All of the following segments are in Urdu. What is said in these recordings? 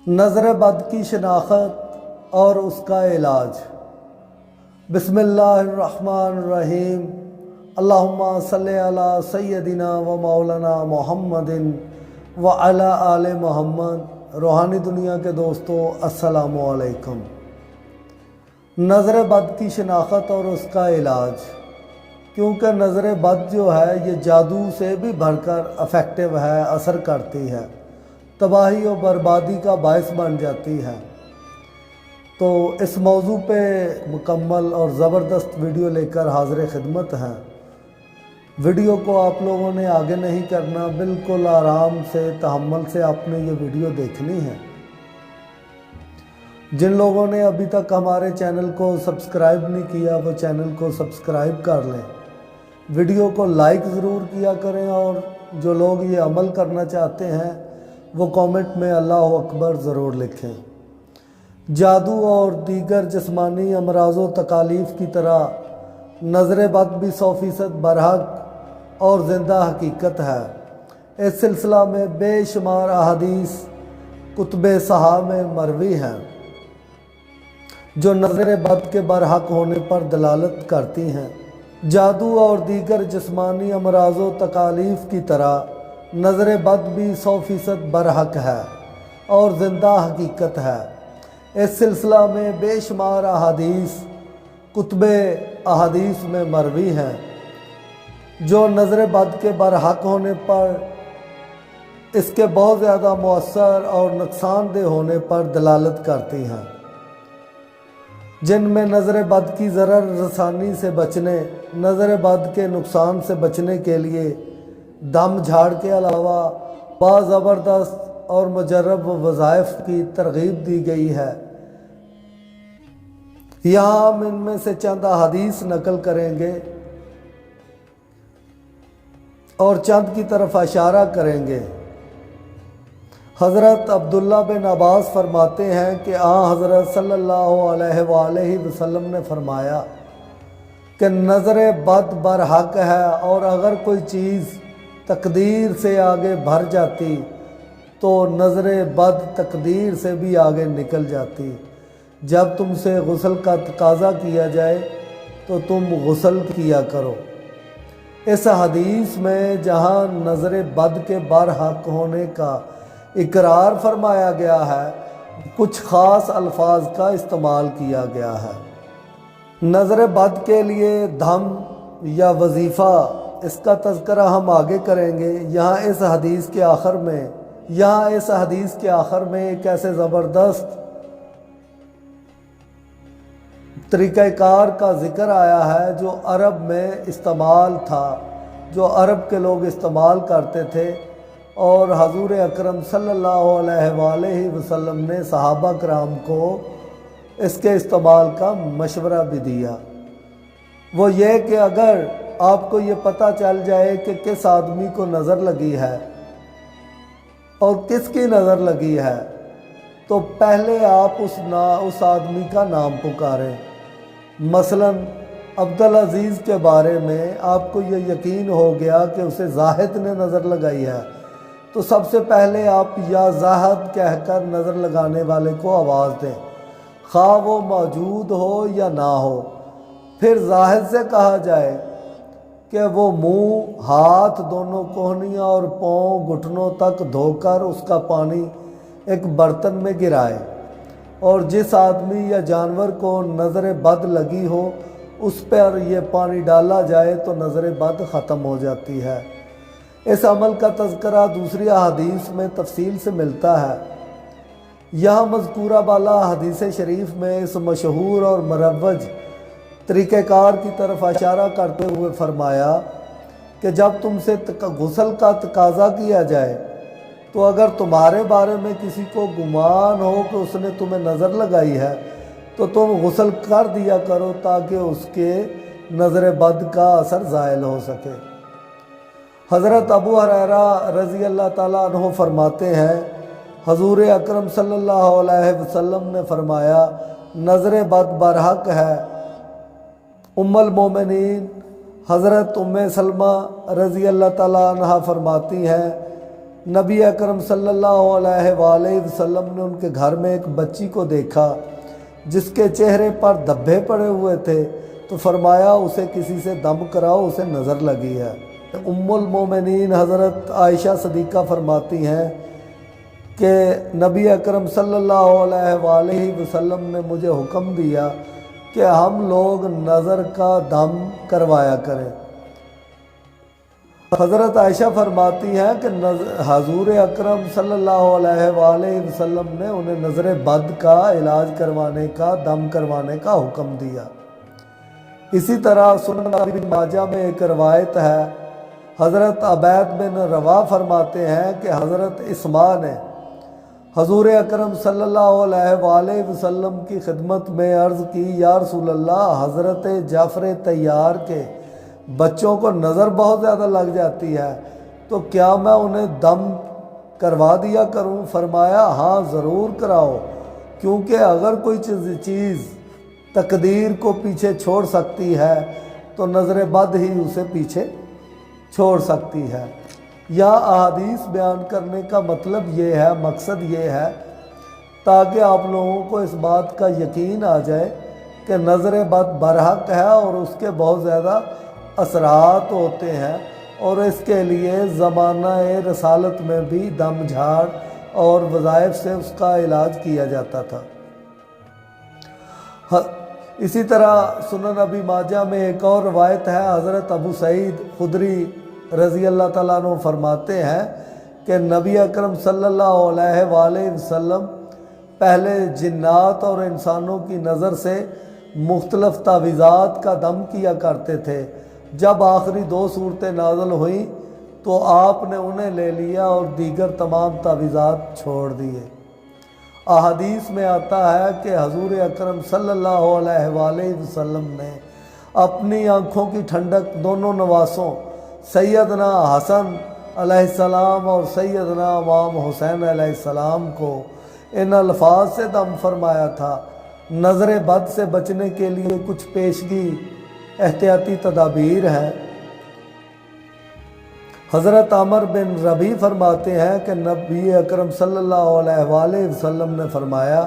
نظر بد کی شناخت اور اس کا علاج۔ بسم اللہ الرحمن الرحیم۔ اللہم صلی علی سیدنا و مولانا محمد و علی آل محمد۔ روحانی دنیا کے دوستو السلام علیکم۔ نظر بد کی شناخت اور اس کا علاج، کیونکہ نظر بد جو ہے یہ جادو سے بھی بڑھ کر افیکٹو ہے، اثر کرتی ہے، تباہی و بربادی کا باعث بن جاتی ہے۔ تو اس موضوع پہ مکمل اور زبردست ویڈیو لے کر حاضر خدمت ہیں۔ ویڈیو کو آپ لوگوں نے آگے نہیں کرنا، بالکل آرام سے تحمل سے آپ نے یہ ویڈیو دیکھنی ہے۔ جن لوگوں نے ابھی تک ہمارے چینل کو سبسکرائب نہیں کیا وہ چینل کو سبسکرائب کر لیں، ویڈیو کو لائک ضرور کیا کریں، اور جو لوگ یہ عمل کرنا چاہتے ہیں وہ کامنٹ میں اللہ اکبر ضرور لکھیں۔ جادو اور دیگر جسمانی امراض و تکالیف کی طرح نظر بد بھی 100% برحق اور زندہ حقیقت ہے۔ اس سلسلہ میں بے شمار احادیث کتب صحاح میں مروی ہیں جو نظر بد کے برحق ہونے پر دلالت کرتی ہیں۔ جادو اور دیگر جسمانی امراض و تکالیف کی طرح نظر بد بھی 100% برحق ہے اور زندہ حقیقت ہے۔ اس سلسلہ میں بے شمار احادیث کتب احادیث میں مروی ہیں جو نظر بد کے برحق ہونے پر اس کے بہت زیادہ مؤثر اور نقصان دہ ہونے پر دلالت کرتی ہیں، جن میں نظر بد کی ضرر رسانی سے بچنے، نظر بد کے نقصان سے بچنے کے لیے دم جھاڑ کے علاوہ بعض زبردست اور مجرب وظائف کی ترغیب دی گئی ہے۔ یہاں ہم ان میں سے چند احادیث نقل کریں گے اور چند کی طرف اشارہ کریں گے۔ حضرت عبداللہ بن عباس فرماتے ہیں کہ حضرت صلی اللہ علیہ وآلہ وسلم نے فرمایا کہ نظر بد برحق ہے، اور اگر کوئی چیز تقدیر سے آگے بڑھ جاتی تو نظر بد تقدیر سے بھی آگے نکل جاتی۔ جب تم سے غسل کا تقاضا کیا جائے تو تم غسل کیا کرو۔ اس حدیث میں جہاں نظر بد کے برحق ہونے کا اقرار فرمایا گیا ہے، کچھ خاص الفاظ کا استعمال کیا گیا ہے۔ نظر بد کے لیے دھم یا وظیفہ، اس کا تذکرہ ہم آگے کریں گے۔ یہاں اس حدیث کے آخر میں ایک ایسے زبردست طریقہ کار کا ذکر آیا ہے جو عرب میں استعمال تھا، جو عرب کے لوگ استعمال کرتے تھے، اور حضور اکرم صلی اللہ علیہ وآلہ وسلم نے صحابہ کرام کو اس کے استعمال کا مشورہ بھی دیا۔ وہ یہ کہ اگر آپ کو یہ پتہ چل جائے کہ کس آدمی کو نظر لگی ہے اور کس کی نظر لگی ہے، تو پہلے آپ اس آدمی کا نام پکاریں۔ مثلا عبدالعزیز کے بارے میں آپ کو یہ یقین ہو گیا کہ اسے زاہد نے نظر لگائی ہے، تو سب سے پہلے آپ یا زاہد کہہ کر نظر لگانے والے کو آواز دیں، خواہ وہ موجود ہو یا نہ ہو۔ پھر زاہد سے کہا جائے کہ وہ منہ، ہاتھ، دونوں کوہنیاں اور پاؤں، گھٹنوں تک دھو کر اس کا پانی ایک برتن میں گرائے، اور جس آدمی یا جانور کو نظر بد لگی ہو اس پر یہ پانی ڈالا جائے تو نظر بد ختم ہو جاتی ہے۔ اس عمل کا تذکرہ دوسری احادیث میں تفصیل سے ملتا ہے۔ یہاں مذکورہ بالا حدیث شریف میں اس مشہور اور مروج طریقہ کار کی طرف اشارہ کرتے ہوئے فرمایا کہ جب تم سے غسل کا تقاضا کیا جائے تو اگر تمہارے بارے میں کسی کو گمان ہو کہ اس نے تمہیں نظر لگائی ہے تو تم غسل کر دیا کرو تاکہ اس کے نظر بد کا اثر زائل ہو سکے۔ حضرت ابو ہریرہ رضی اللہ تعالیٰ عنہ فرماتے ہیں حضور اکرم صلی اللہ علیہ وسلم نے فرمایا نظر بد برحق ہے۔ ام المومنین حضرت ام سلمہ رضی اللہ تعالیٰ عنہ فرماتی ہیں نبی اکرم صلی اللہ علیہ وآلہ وسلم نے ان کے گھر میں ایک بچی کو دیکھا جس کے چہرے پر دھبے پڑے ہوئے تھے، تو فرمایا اسے کسی سے دم کراؤ، اسے نظر لگی ہے۔ ام المومنین حضرت عائشہ صدیقہ فرماتی ہیں کہ نبی اکرم صلی اللہ علیہ وآلہ وسلم نے مجھے حکم دیا کہ ہم لوگ نظر کا دم کروایا کریں۔ حضرت عائشہ فرماتی ہیں کہ حضور اکرم صلی اللہ علیہ وآلہ وسلم نے انہیں نظر بد کا علاج کروانے کا، دم کروانے کا حکم دیا۔ اسی طرح سنن ابن ماجہ میں ایک روایت ہے، حضرت عبید بن رواح فرماتے ہیں کہ حضرت اسماء نے حضور اکرم صلی اللہ علیہ وآلہ وسلم کی خدمت میں عرض کی، یا رسول اللہ، حضرت جعفر طیار کے بچوں کو نظر بہت زیادہ لگ جاتی ہے، تو کیا میں انہیں دم کروا دیا کروں؟ فرمایا ہاں ضرور کراؤ، کیونکہ اگر کوئی چیز تقدیر کو پیچھے چھوڑ سکتی ہے تو نظر بد ہی اسے پیچھے چھوڑ سکتی ہے۔ یا احادیث بیان کرنے کا مطلب یہ ہے، مقصد یہ ہے تاکہ آپ لوگوں کو اس بات کا یقین آ جائے کہ نظر بد برحق ہے اور اس کے بہت زیادہ اثرات ہوتے ہیں، اور اس کے لیے زمانہ رسالت میں بھی دم جھاڑ اور وظائف سے اس کا علاج کیا جاتا تھا۔ اسی طرح سنن ابی ماجہ میں ایک اور روایت ہے، حضرت ابو سعید خدری رضی اللہ تعالیٰ عنہ فرماتے ہیں کہ نبی اکرم صلی اللہ علیہ وآلہ وسلم پہلے جنات اور انسانوں کی نظر سے مختلف تعویذات کا دم کیا کرتے تھے۔ جب آخری 2 صورتیں نازل ہوئیں تو آپ نے انہیں لے لیا اور دیگر تمام تعویذات چھوڑ دیے۔ احادیث میں آتا ہے کہ حضور اکرم صلی اللہ علیہ وآلہ وسلم نے اپنی آنکھوں کی ٹھنڈک دونوں نواسوں سیدنا حسن علیہ السلام اور سیدنا امام حسین علیہ السلام کو ان الفاظ سے دم فرمایا تھا۔ نظر بد سے بچنے کے لیے کچھ پیشگی احتیاطی تدابیر ہیں۔ حضرت عمر بن ربیع فرماتے ہیں کہ نبی اکرم صلی اللہ علیہ وآلہ وسلم نے فرمایا،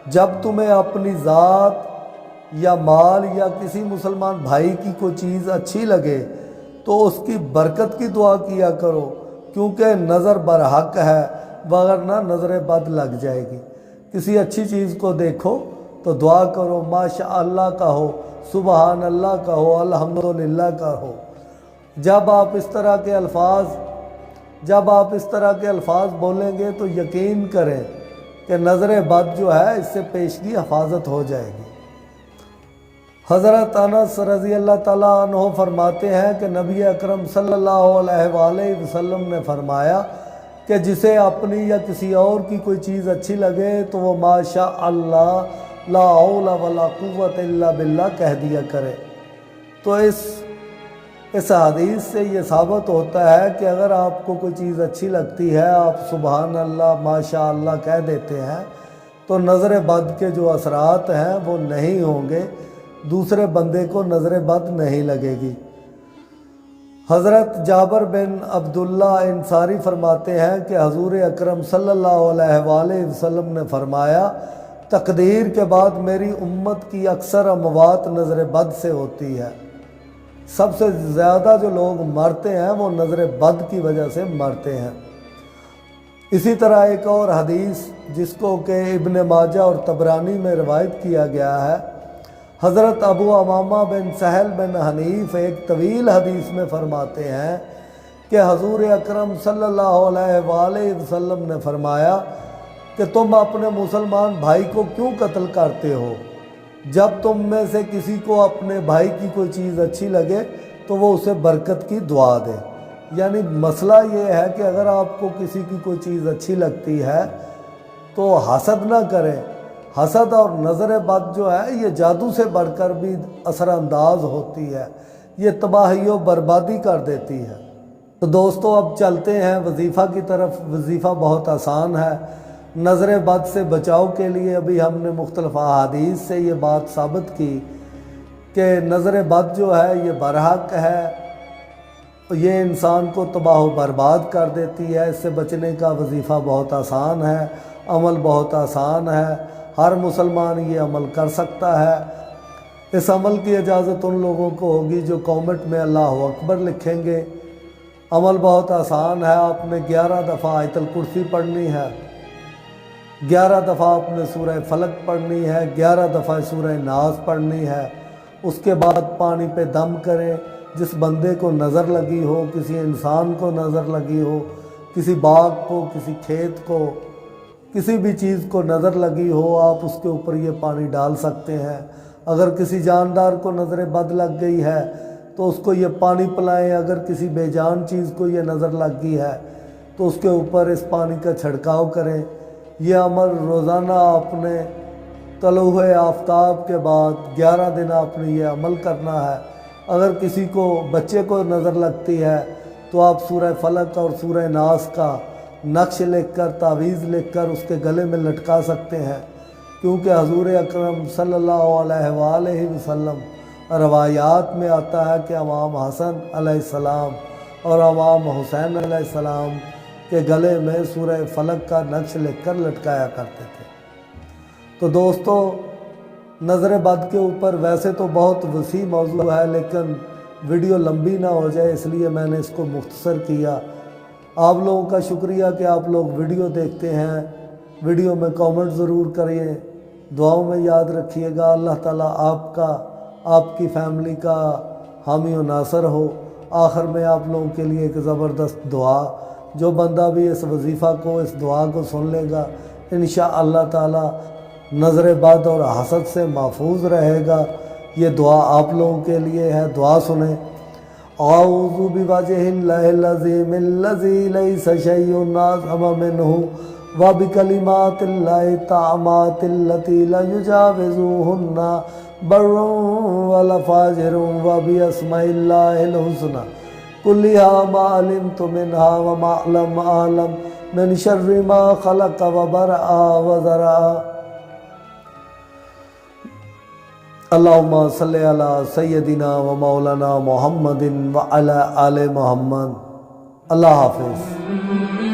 جب تمہیں اپنی ذات یا مال یا کسی مسلمان بھائی کی کوئی چیز اچھی لگے تو اس کی برکت کی دعا کیا کرو، کیونکہ نظر برحق ہے، ورنہ نظر بد لگ جائے گی۔ کسی اچھی چیز کو دیکھو تو دعا کرو، ماشاء اللہ کہو، سبحان اللہ کہو، الحمدللہ کہو۔ جب آپ اس طرح کے الفاظ بولیں گے تو یقین کریں کہ نظر بد جو ہے اس سے پیشگی حفاظت ہو جائے گی۔ حضرت انس رضی اللہ تعالیٰ عنہ فرماتے ہیں کہ نبی اکرم صلی اللہ علیہ وآلہ وسلم نے فرمایا کہ جسے اپنی یا کسی اور کی کوئی چیز اچھی لگے تو وہ ماشاء اللہ لا حول ولا قوت الا باللہ کہہ دیا کرے۔ تو اس حدیث سے یہ ثابت ہوتا ہے کہ اگر آپ کو کوئی چیز اچھی لگتی ہے، آپ سبحان اللہ ماشاء اللہ کہہ دیتے ہیں تو نظر بد کے جو اثرات ہیں وہ نہیں ہوں گے، دوسرے بندے کو نظر بد نہیں لگے گی۔ حضرت جابر بن عبداللہ انصاری فرماتے ہیں کہ حضور اکرم صلی اللہ علیہ وآلہ وسلم نے فرمایا، تقدیر کے بعد میری امت کی اکثر اموات نظر بد سے ہوتی ہے۔ سب سے زیادہ جو لوگ مرتے ہیں وہ نظر بد کی وجہ سے مرتے ہیں۔ اسی طرح ایک اور حدیث جس کو کہ ابن ماجہ اور طبرانی میں روایت کیا گیا ہے، حضرت ابو امامہ بن سہل بن حنیف ایک طویل حدیث میں فرماتے ہیں کہ حضور اکرم صلی اللہ علیہ وآلہ وسلم نے فرمایا کہ تم اپنے مسلمان بھائی کو کیوں قتل کرتے ہو؟ جب تم میں سے کسی کو اپنے بھائی کی کوئی چیز اچھی لگے تو وہ اسے برکت کی دعا دے۔ یعنی مسئلہ یہ ہے کہ اگر آپ کو کسی کی کوئی چیز اچھی لگتی ہے تو حسد نہ کریں۔ حسد اور نظر بد جو ہے یہ جادو سے بڑھ کر بھی اثر انداز ہوتی ہے، یہ تباہی و بربادی کر دیتی ہے۔ تو دوستو اب چلتے ہیں وظیفہ کی طرف۔ وظیفہ بہت آسان ہے۔ نظر بد سے بچاؤ کے لیے ابھی ہم نے مختلف احادیث سے یہ بات ثابت کی کہ نظر بد جو ہے یہ برحق ہے، یہ انسان کو تباہ و برباد کر دیتی ہے۔ اس سے بچنے کا وظیفہ بہت آسان ہے، عمل بہت آسان ہے، ہر مسلمان یہ عمل کر سکتا ہے۔ اس عمل کی اجازت ان لوگوں کو ہوگی جو کامنٹ میں اللہ اکبر لکھیں گے۔ عمل بہت آسان ہے، آپ نے 11 دفعہ آیت الکرسی پڑھنی ہے، 11 دفعہ آپ نے سورہ فلق پڑھنی ہے، 11 دفعہ سورہ ناس پڑھنی ہے۔ اس کے بعد پانی پہ دم کریں۔ جس بندے کو نظر لگی ہو، کسی انسان کو نظر لگی ہو، کسی باغ کو، کسی کھیت کو، کسی بھی چیز کو نظر لگی ہو، آپ اس کے اوپر یہ پانی ڈال سکتے ہیں۔ اگر کسی جاندار کو نظر بد لگ گئی ہے تو اس کو یہ پانی پلائیں۔ اگر کسی بے جان چیز کو یہ نظر لگ گئی ہے تو اس کے اوپر اس پانی کا چھڑکاؤ کریں۔ یہ عمل روزانہ آپ نے طلوع آفتاب کے بعد 11 دن آپ نے یہ عمل کرنا ہے۔ اگر کسی کو بچے کو نظر لگتی ہے تو آپ سورہ فلق اور سورہ ناس کا نقش لکھ کر، تعویذ لکھ کر اس کے گلے میں لٹکا سکتے ہیں، کیونکہ حضور اکرم صلی اللہ علیہ وآلہ وسلم روایات میں آتا ہے کہ امام حسن علیہ السلام اور امام حسین علیہ السلام کے گلے میں سورہ فلق کا نقش لکھ کر لٹکایا کرتے تھے۔ تو دوستو، نظر بد کے اوپر ویسے تو بہت وسیع موضوع ہے، لیکن ویڈیو لمبی نہ ہو جائے اس لیے میں نے اس کو مختصر کیا۔ آپ لوگوں کا شکریہ کہ آپ لوگ ویڈیو دیکھتے ہیں۔ ویڈیو میں کامنٹ ضرور کریے، دعاؤں میں یاد رکھیے گا۔ اللہ تعالیٰ آپ کا، آپ کی فیملی کا حامی و ناصر ہو۔ آخر میں آپ لوگوں کے لیے ایک زبردست دعا، جو بندہ بھی اس وظیفہ کو، اس دعا کو سن لے گا، انشاءاللہ تعالیٰ نظر بد اور حسد سے محفوظ رہے گا۔ یہ دعا آپ لوگوں کے لیے ہے، دعا سنیں۔ اعوذ بوجہ اللہ العظیم الذی لیس شیء اعظم منہ وبکلمات اللہ التامات التی لا یجاوزہن بر ولا فاجر وباسماء اللہ الحسنی کلھا ما علمت منہا وما لم اعلم من شر ما خلق وبرأ وذرأ۔ اللہم صلی علی سیدنا و مولانا محمد وعلی آل محمد۔ اللہ حافظ۔